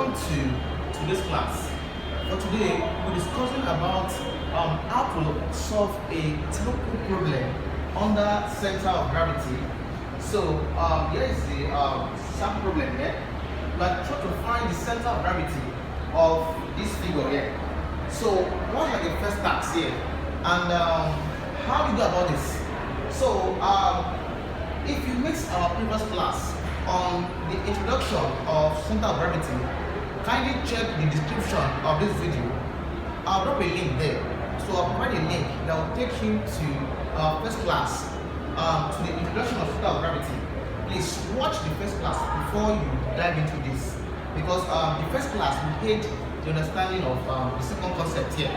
welcome to this class. For today, we're discussing about how to solve a typical problem under center of gravity. So here is the some problem here. Like try to find the center of gravity of this figure here. So what's like the first task here, and how do you go about this? So if you mix our previous class on the introduction of center of gravity, kindly check the description of this video. I'll drop a link there. So I'll provide a link that will take you to first class, to the introduction of center of gravity. Please watch the first class before you dive into this, because the first class will aid the understanding of the second concept here,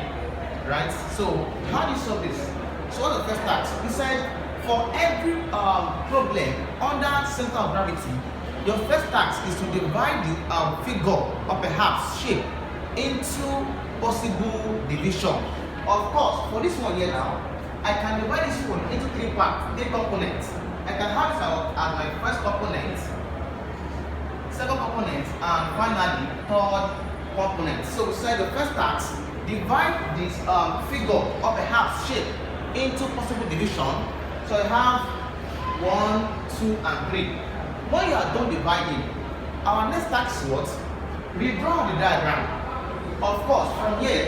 right? So how do you solve this? So what's the first task? We said for every problem under center of gravity, your first task is to divide the figure or perhaps shape into possible division. Of course, for this one here now, I can divide this one into three components. I can have this as my first component, second component, and finally third component. So we said the first task, divide this figure or perhaps shape into possible division. So I have 1, 2, and 3. When you are done dividing, our next task is what? Redraw the diagram. Of course, from here,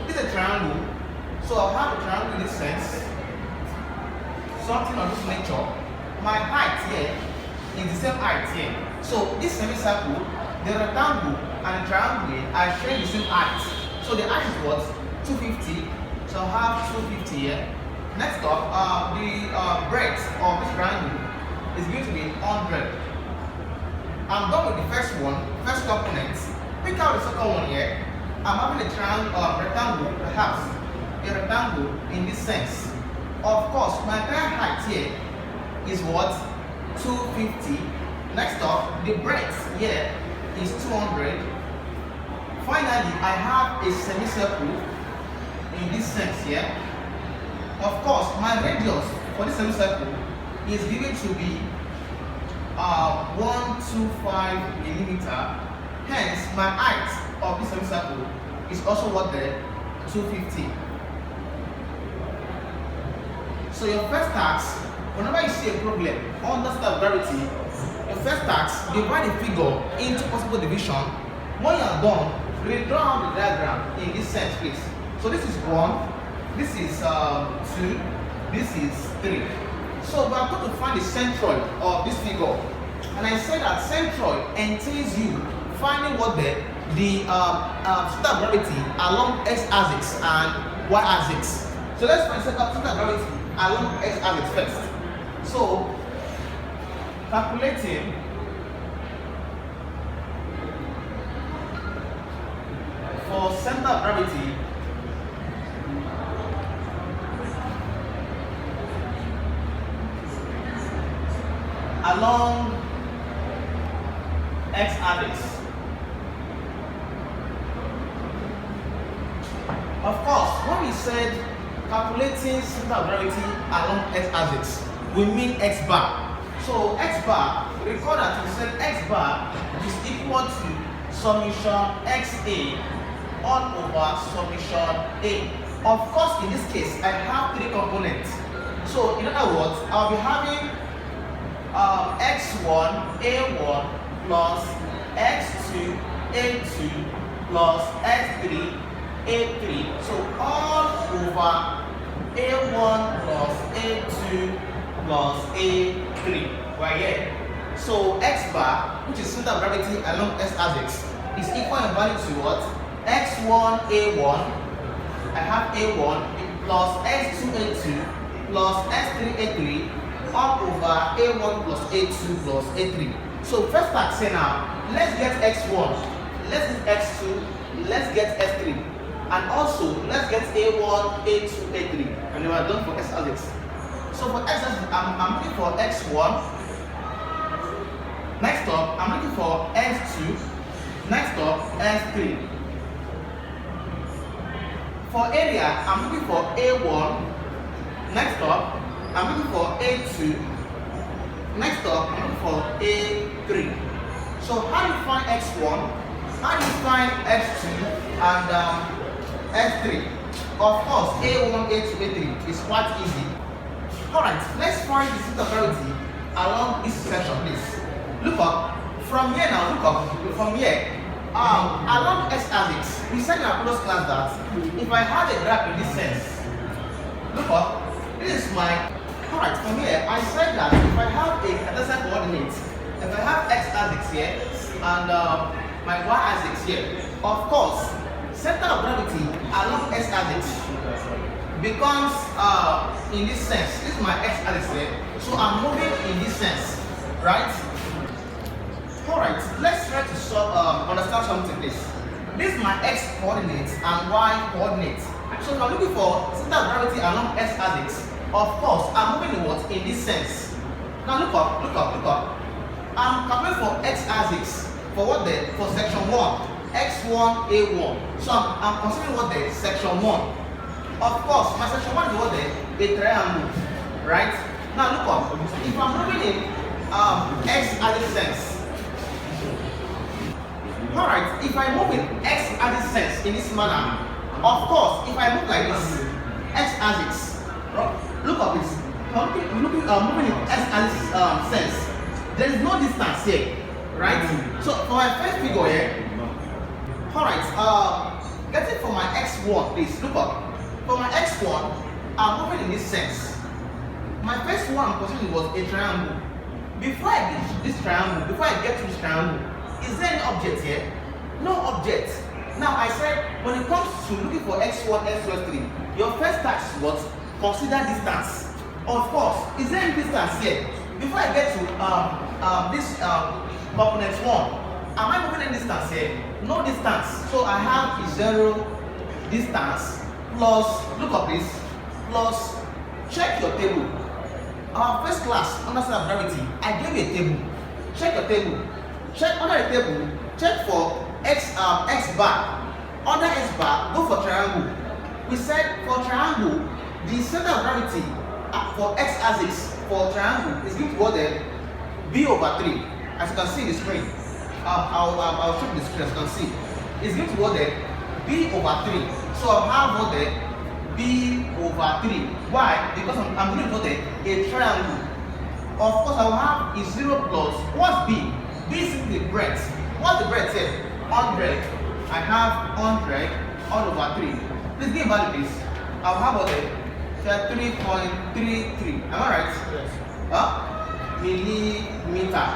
this is a triangle. So I'll have a triangle in this sense, something of this nature. My height here is the same height here. So this semicircle, the rectangle, and the triangle are sharing the same height. So the height is what? 250. So I'll have 250 here. Next up, the breadth of this triangle is going to be 100. I'm done with the first one, first component. Pick out the second one here. I'm having a triangle, rectangle, perhaps a rectangle in this sense. Of course, my entire height here is what? 250. Next up, the breadth here is 200. Finally, I have a semicircle in this sense here. Of course, my radius for this semicircle is given to be 125 millimeter. Hence, my height of this semicircle is also what there? 250. So your first task, whenever you see a problem under center of gravity, your first task, divide the figure into possible division. When you are done, redraw out the diagram in this sense, please. So this is 1. This is 2, this is 3. So we are going to find the centroid of this figure. And I said that centroid entails you finding what the center of gravity along x-axis and y-axis. So let's find center of gravity along x-axis first. So calculating for center of gravity, along x-axis. Of course, when we said calculating center of gravity along x-axis, we mean x bar. So x bar, recall that we said x bar is equal to summation xa all over summation a. Of course, in this case, I have 3 components. So in other words, I'll be having x1 a1 plus x2 a2 plus x3 a3. So all over a1 plus a2 plus a3 right here. So x bar, which is center of gravity along x-axis, is equal in value to what? x1 a1, I have a1 plus x2 a2 plus x3 a3 all over a1 plus a2 plus a3. So first task say now, let's get x1, let's get x2, let's get x3, and also let's get a1, a2, a3, and we are done for x-axis. So for x-axis, I'm looking for x1. Next up, I'm looking for x2. Next up, x3. For area, I'm looking for a1. Next up, I'm looking for A2. Next up, I'm looking for A3. So how do you find X1? how do you find x2 and x3? Of course, a1, a2, a3 is quite easy. Alright, let's find the center of gravity along this section, please. Look up. From here now, look up. From here, along x-axis, we said in our previous class that if I had a graph in this sense, look up, this is my, alright, from here, I said that if I have a Cartesian coordinate, if I have x-axis here, and my y-axis here, of course, center of gravity along x-axis becomes in this sense. This is my x-axis here, so I'm moving in this sense, right? Alright, let's try to understand something, please. This is my x coordinates and y coordinates. So if I'm looking for center of gravity along x-axis, of course, I'm moving in what? In this sense. Now look up, look up, look up. I'm calculating for x-axis for what there? For section 1. x1, a1. So I'm considering what there? Section 1. Of course, my section 1 is what there? A triangle. Right? Now look up. If I'm moving in x-axis sense. Alright, if I move in x-axis sense in this manner, of course, if I move like this, x-axis, look up this. Moving in x-axis sense, there is no distance here, right? So for my first figure here, alright, getting for my x1, please look up. For my x1, I'm moving in this sense. My first one I'm considering was a triangle. Before I get to this triangle, before I get to this triangle, is there any object here? No object. Now I said when it comes to looking for x1, x2, x3, your first task is what? Consider distance. Of course, is there any distance here? Before I get to this component 1, am I moving any distance here? No distance. So I have 0 distance plus, look up this, plus, check your table. Our first class under center of gravity, I gave you a table. Check your table. Check under the table, check for x bar. Under x bar, go for triangle. We said for triangle, the center of gravity for x-axis for triangle is given to what then? B over 3. As you can see in the screen. I'll show you the screen as you can see. It's given to what then? B over 3. So I'll have what then? B over 3. Why? Because I'm going to put a triangle. Of course, I will have is 0 plus. What's B? B is the breadth. What's the breadth here? 100. I have 100 all over 3. Please give value please. I'll have what then? 3.33. Am I right? Yes. Millimeter.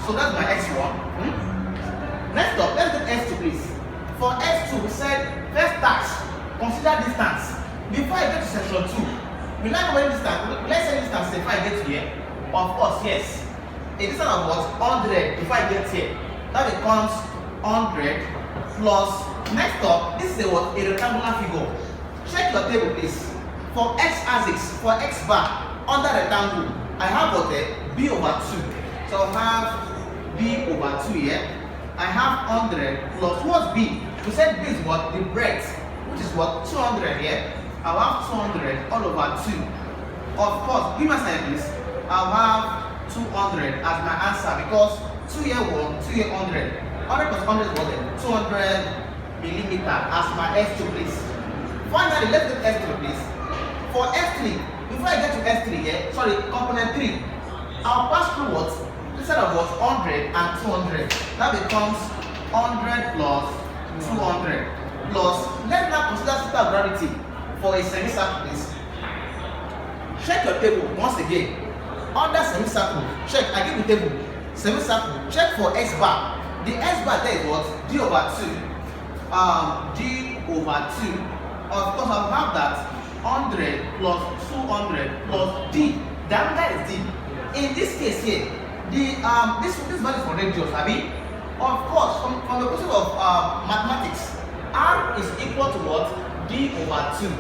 So that's my x1. Next up, let's do x2 please. For x2, we said first task, consider distance. Before I get to section 2, we like when distance. Let's say distance if I get to here. Of course, yes. A distance of what? 100 before I get here. That becomes 100 plus. Next up, this is a rectangular figure. Check your table please. For x-axis, for x bar, under rectangle, I have what? B over 2. So I have B over 2 here. I have 100 plus what's B? We said B is what? The breadth, which is what? 200 here. I'll have 200 all over 2. Of course, give me a sign please. I'll have 200 as my answer because 2 here 1, 2 here 100. 100 plus 100 is what? 200 millimeter as my S2 please. Finally, let's get S3 please. For S3, before I get to S3 here, sorry, component 3, I'll pass through what? Instead of what? 100 and 200. That becomes 100 plus 200 plus, let's now consider center of gravity for a semicircle please. Check your table once again. Under semicircle, check, I give you table. Semicircle, check for x bar. The x bar there is what? D over 2. D over 2. Of course, I'll have that 100 plus 200 plus D. Diameter is D. In this case here, the this value is for radius, abi? Of course, from the perspective of mathematics, R is equal to what? D over 2.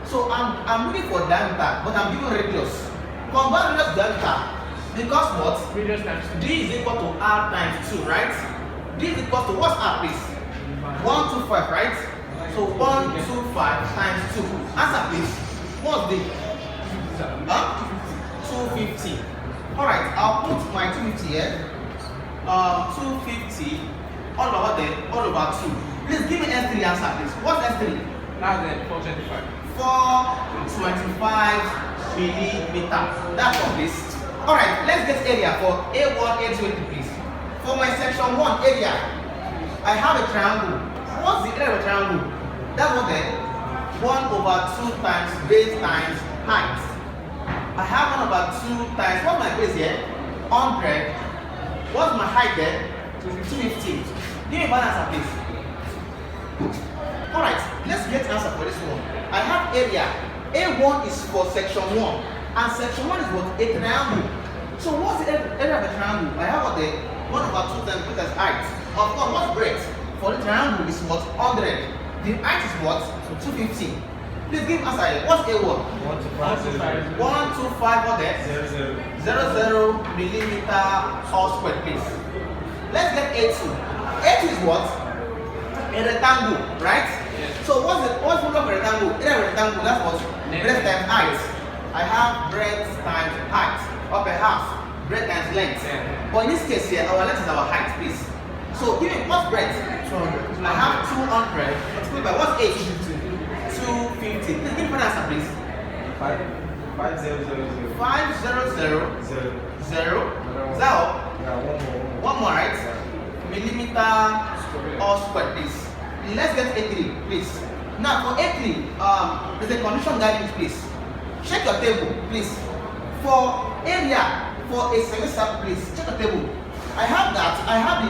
So I'm looking for diameter, but I'm given radius. Convert radius to diameter because what? Radius times 2. D is equal to R times 2, right? D is equal to what's R, please? 125, right? So 125 times 2. Answer please. What's the 250. Alright, I'll put my 250 here. 250 all over there, all over 2. Please give me S3 answer, please. What's S3? That's the 425. 425 millimeters. That's what this. Alright, let's get area for A1, A2, please. For my section 1 area, I have a triangle. What's the area of a triangle? That's what the 1/2 times base times height. I have 1/2 times, what's my base here? 100. What's my height there? 250. Give me one answer, please. Alright, let's get answer for this one. I have area. A1 is for section 1. And section 1 is what? A triangle. So what's the area of the triangle? I have what the 1/2 times base times height. Of course, what's breadth? For the triangle is what? 100. The height is what? 250. Please give answer here. What's A1? 125 what there? 00 millimeter all square, please. Let's get A2. A2 is what? A rectangle, right? Yes. So what's the of a rectangle? Area of a rectangle, that's what? Breadth times height. I have breadth times height. Upper half. Breadth times length. Yeah. But in this case here, our length is our height, please. So give me what's breadth? 200. I have 200. Multiplied by what's H? 250. Please give me an answer, please. 5000. 5000. 0. One more, right? Millimeter or square, please. Let's get A3, please. Now for A3, there's a condition guiding, please. Check your table, please. For area, for a semicircle, please. Check your table. I have the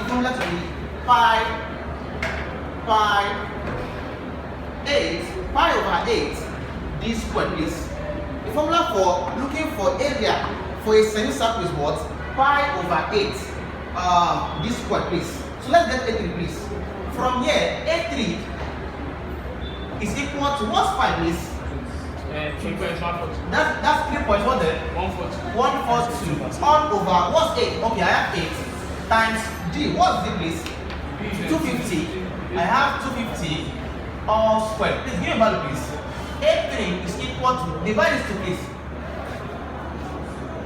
formula to be pi over 8 d squared, please. The formula for looking for area for a semicircle is what? Pi over 8 d squared, please. So let's get A3, please. From here, A3 is equal to what's pi, please? 3.142. That's 3.1 there? 142. All over what's 8? Okay, I have 8 times d. What's d, please? 250. I have 250 all squared. Please give me a value, please. A3 is equal to, divide this to please.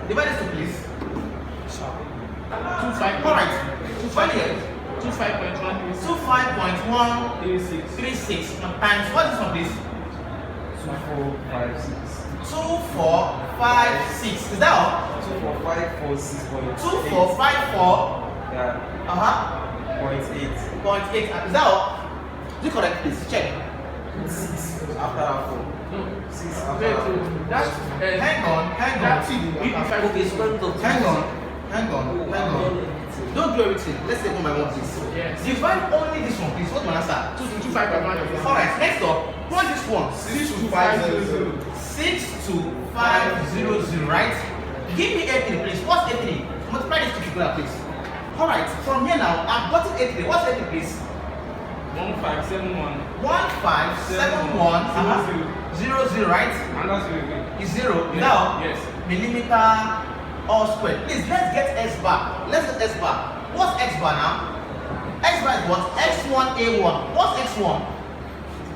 Divide this to please. 25. Alright. 25.36 times what is this one, please? 2456. 2456. Is that all? 24546. 2454. Yeah. 0.8. 0.8. Is that all? Is it correct, please? Check. 6 after 4. No. 6 after 4. That's hang on. Hang on. Don't do everything. Let's take one by one, please. Yes. Divide only this one, please. What's my answer? 225. Alright, next up. What's this one? 62500. 62500, right? Give me A3, please. What's A3? Multiply this to together, please. Alright, from here now, I've gotten A3. What's A3, please? 1571. 1571 00, right? And that's 0. Is 0. Yes. Now, yes. Millimeter or square. Please, let's get S bar. Let's get S bar. What's X bar now? X bar is what? X1A1. What's X1?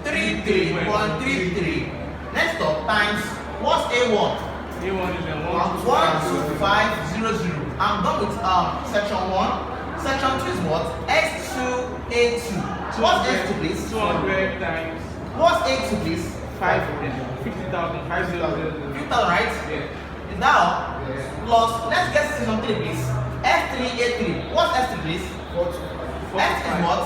33.33. Next up, times what's A1? A1 is 12500. I'm done with section 1. Section 2 is what? X2A2. So what's X2, please? 200 times. What's A2, please? 50,000. 50,000, right? Yeah. Is that all? Yes. Plus, let's get section 3, please. F3A3. What's F3, please? F is what?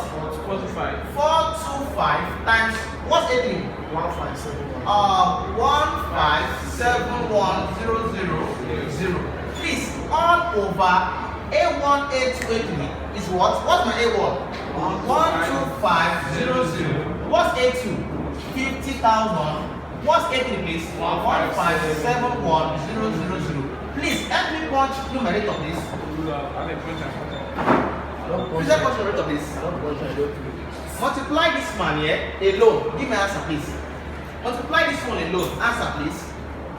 425. 425 times what's A3? 1571000. Please, all over A1, A2, A3 is what? What's my A1? 12500. What's A2? 50,000. What's A3, please? 1571000. Please, help me punch numerator, please. Please help punch numerator, please. Multiply this man here alone. Give me an answer, please. Multiply this one alone. Answer, please.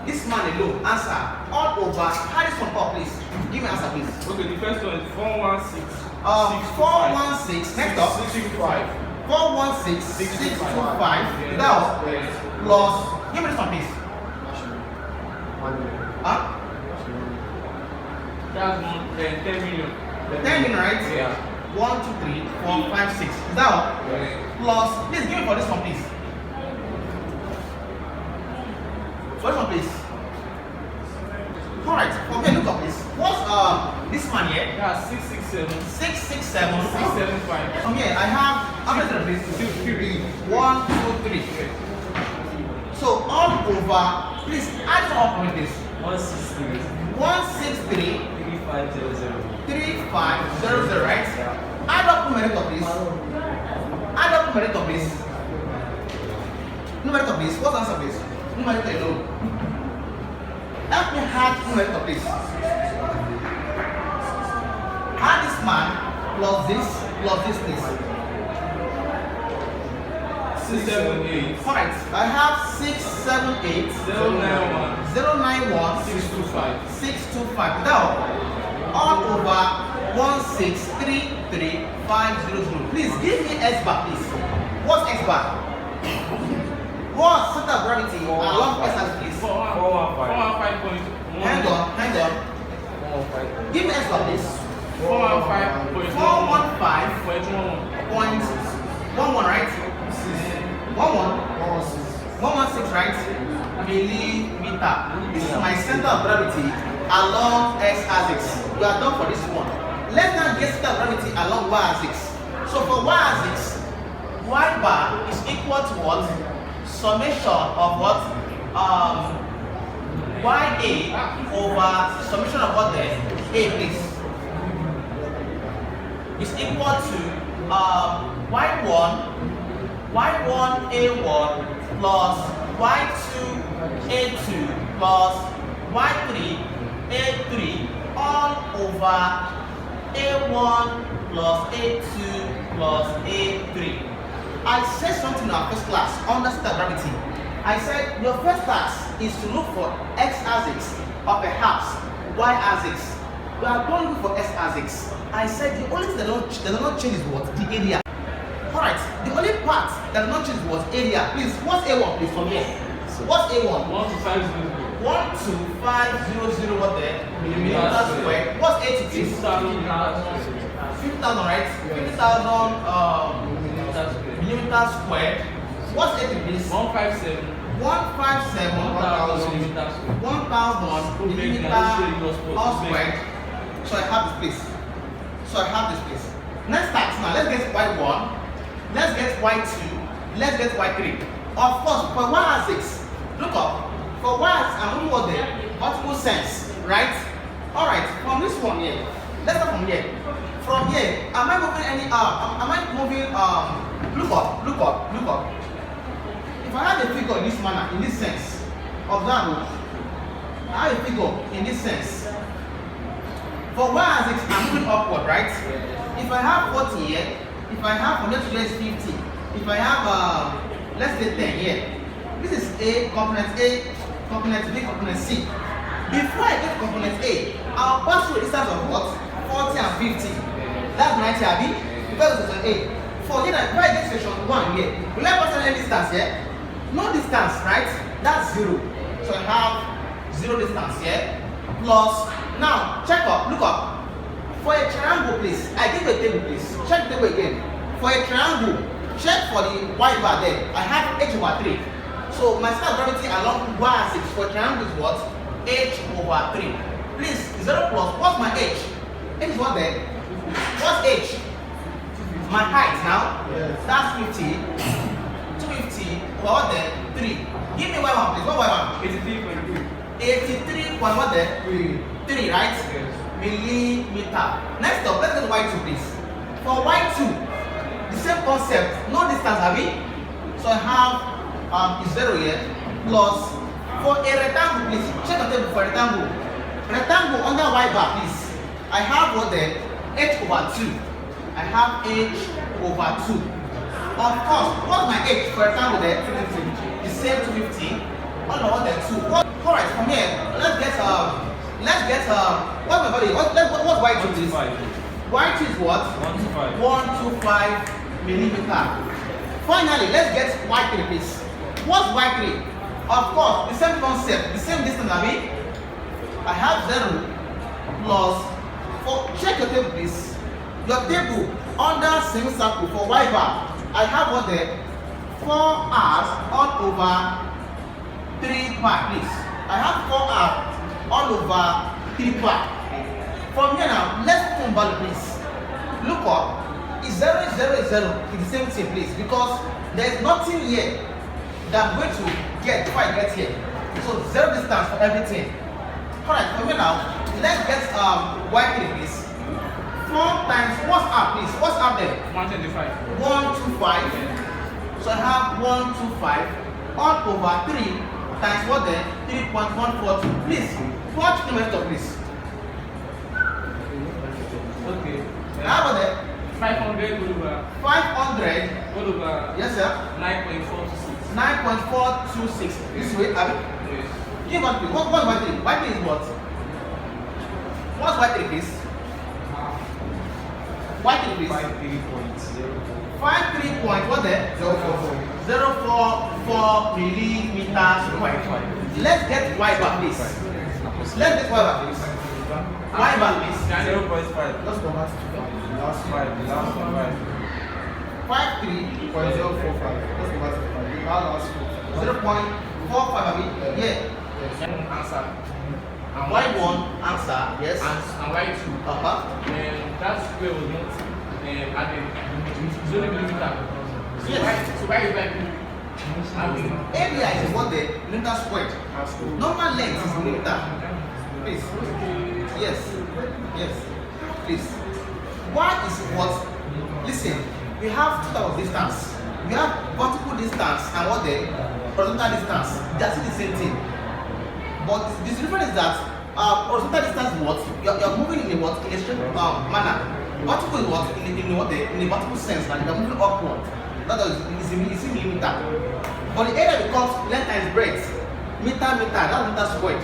This man alone. Answer. All over. How this one up, please? Give me an answer, please. Okay, the first one is 416. 416. Next up. 625. 416 625. Now, plus. Give me this one, please. Huh? That's 10 million. 10 million, right? Yeah. 1, 2, 3, 4, 5, 6. Is that all? Plus, please give me for this one, please. For this one, please. Alright, okay, look up this. What's this one here? Yeah, 667. 667. 675. From here, I have how many of this? 3. 1, 2, 3. So all over, please add up with this. 163. 163. 3500. 3500, right? Add up numerator, please. Add up numerator, please. Numerator, please. What's the answer, please? Numerator alone. Help me add numerator, please. Add this man plus this, please. 678. Alright, I have 678 091. 091 625. 625. Now, all over 1633500. Please give me S bar, please. What's S bar? What's center of gravity along S axis, please? 415. Hang on. Give me S bar, please. 415. 415.11, right? 116, right? Millimeter. This is my center of gravity along X axis. We are done for this one. Let's now get center of gravity along Y axis. So for Y axis, Y bar is equal to what? Summation of what? YA over summation of what there? A, please. Is equal to Y1A1 plus Y2A2 plus Y3A3 all over A1 plus A2 plus A3. I said something in our first class under center of gravity. I said your first task is to look for X axis or perhaps Y axis. We are going to look for S axis. I said the only thing that does not change is what? The area. Alright, the only part that does not change was area. Please, what's A1 please from here? What's A1? 125. 12500 what there? Millimeter squared. What's A2 please? 50,000, right? 50,000 millimeter squared. What's A2 please? 157. 157 1000 millimeter all squared. So I have this place. Next task now, let's get Y1, let's get Y2, let's get Y3. Of course, for Y axis, look up. For Y axis, I'm looking for the multiple sense, right? Alright, from this one here, let's start from here. From here, am I moving any look up. If I have a figure in this manner, in this sense, observe, I have a figure in this sense. For Y axis, I'm moving upward, right? If I have 40 here, if I have from here to here is 50, if I have let's say 10 here, this is A, component B, component C. Before I get to component A, I'll pass through a distance of what? 40 and 50. That's 90 Abi, because it's an A. For here, if I get section 1 here, will I pass any distance here? No distance, right? That's 0. So I have 0 distance here. Plus, now check up, look up. For a triangle, please, I give a table, please. Check the table again. For a triangle, check for the Y bar there. I have H over 3. So my center of gravity along Y axis for triangle is what? H over 3. Please, 0 plus. What's my H? H is what there? What's H? My height now. Yes. That's 50. 250. What there? 3. Give me Y1, please. What Y1? 83.3. 83 point what there? 3, right? Yes. Millimeter. Next up, let's go to Y2 please. For Y2, the same concept, no distance, have we? So I have is 0 here, plus for a rectangle please, check the table for a rectangle. Rectangle under Y bar please. I have what there? H over 2. I have H over 2. Of course, what's my H for rectangle there? 250. The same 250. All over there 2. Alright, from here, let's get what's my body? What's Y2 please? Y2 is what? 125 millimeter. Finally, let's get Y3 please. What's Y3? Of course, the same concept, the same distance, I have 0 plus, check your table please. Your table under semicircle for y bar, I have what there 4r all over 3 pi, please. I have 4r all over 3 pi. From here now, let's put value, please. Look up. Is 0 is 0 is 0. It's the same thing, please, because there is nothing here that I'm going to get before I get here. So 0 distance for everything. Alright, from here now, let's get y3, please. 4 times what's up, please? What's up there? 125. 125. So I have 125 all over 3 times what there? 3.142. Please, watch the method, please. Okay. How about that? 500 over 500. over Yes, sir. 9.426. 9.426. This way, Abby. Yes. Give us please. What's y3? Y3 is what? What's y3, please? Y3, please. 53.0. 53 point, what there? 0.044 millimeters squared. Let's get y bar, please. Let's get y bar, please. Y bar, please. 0.5. Let's go back to Last 5. Last 5. 53.045. Let's go back to 0.45, Abby. Yeah. Answer. And Y1 answer, yes. And Y2. That square was not added. It's only millimeter. So Yes. so why is like Area is what the millimeter squared. Normal length is millimeter. Please. Yes. Yes. Please. Y is what? Listen, we have two types of distance. We have vertical distance and what the horizontal distance. That's the same thing. But the difference is that horizontal distance is what? You're moving in a what? In a straight manner. Vertical is what? In a vertical sense, like you're moving upward. That is in millimeter. But the area becomes length times breadth. Meter, that's meter squared.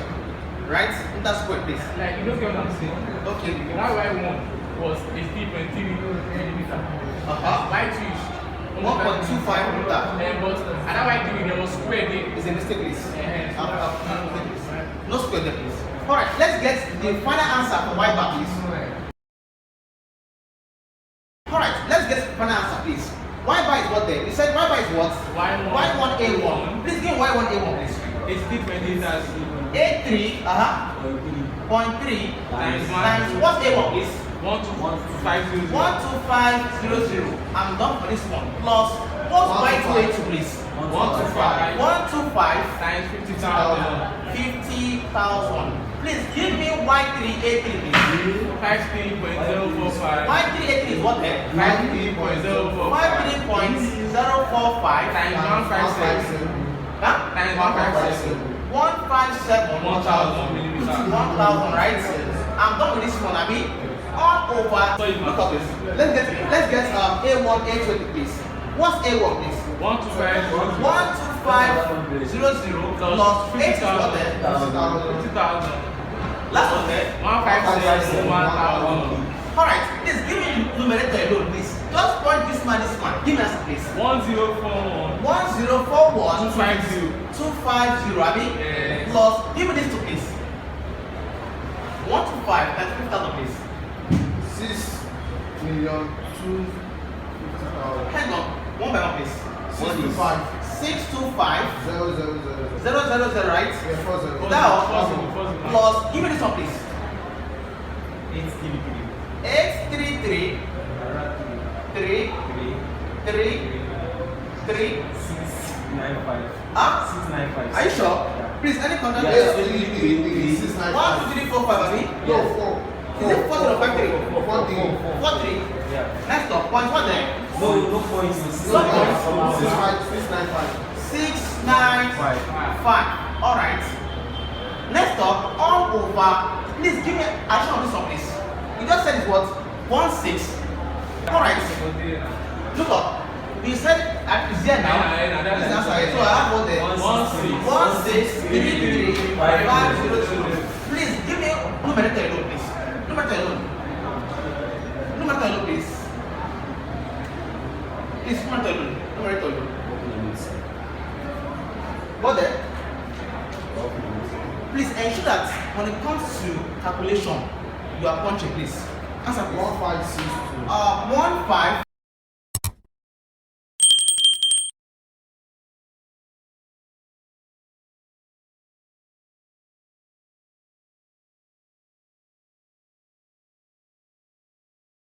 Right? Meter squared, please. like you don't get what I'm saying? Okay. That Y1 was 3.3 millimeter. Y2 is 1.25 meter. But another Y3 there was square there. Is a mistake, please. No square there, please. Alright, let's get the final answer for y bar, please. Alright, let's get the final answer, please. Y bar is what there? You said y bar is what? Y1A1. Please give Y1A1, please. It's 3.8 as A3, 0.3 times times what's A1, please? 12500. 12500. I'm done for this one. Plus, what's Y2A2, please? 125 125 times 50,000. 50,000. Please give me Y3A3, please. 53.045 Y3A3 is what there? 53.045 53.045 times 157 huh? times 157 157 1000 millimeters. 1,000, right? I'm done with this one, Abi. All over. Look at this. Let's get A1, A20, please. What's A1, please? 125 12500 plus 8 is what there? 50,000. Last one there. 157 1000. Alright, please give me the numerator alone, please. Just point this man, Give me an answer, please. 1041 1041 250. 250, Abi. Yes. Plus, give me this two, please. 125 and 50,000, please. 6,250,000. Hang on, one by one, please. 625. 625 000. 000, right? Yeah, 40. Now, Possible. plus, give me this one, please. 833. 833 3 3 3 695. Huh? 695. Are you sure? Please, any contact? Yes. 1, 2, 3, 4, 5, Abi. No, 4. Is it 4 or 5, 3? 4. 4, 3. Yeah. Next up, point what there? No points. No points. 695. 695. Alright. Next up, all over. Please give me addition on this one, please. You just said it's what? 16. Alright. Look up. You said it's here now. Yeah, It's answer. So I have what there? 1633500. Please give me numerator alone, please. Numerator alone, please. Please, numerator alone. What there? Please ensure that when it comes to calculation, you are punching, please. Answer please. 1562. 1 5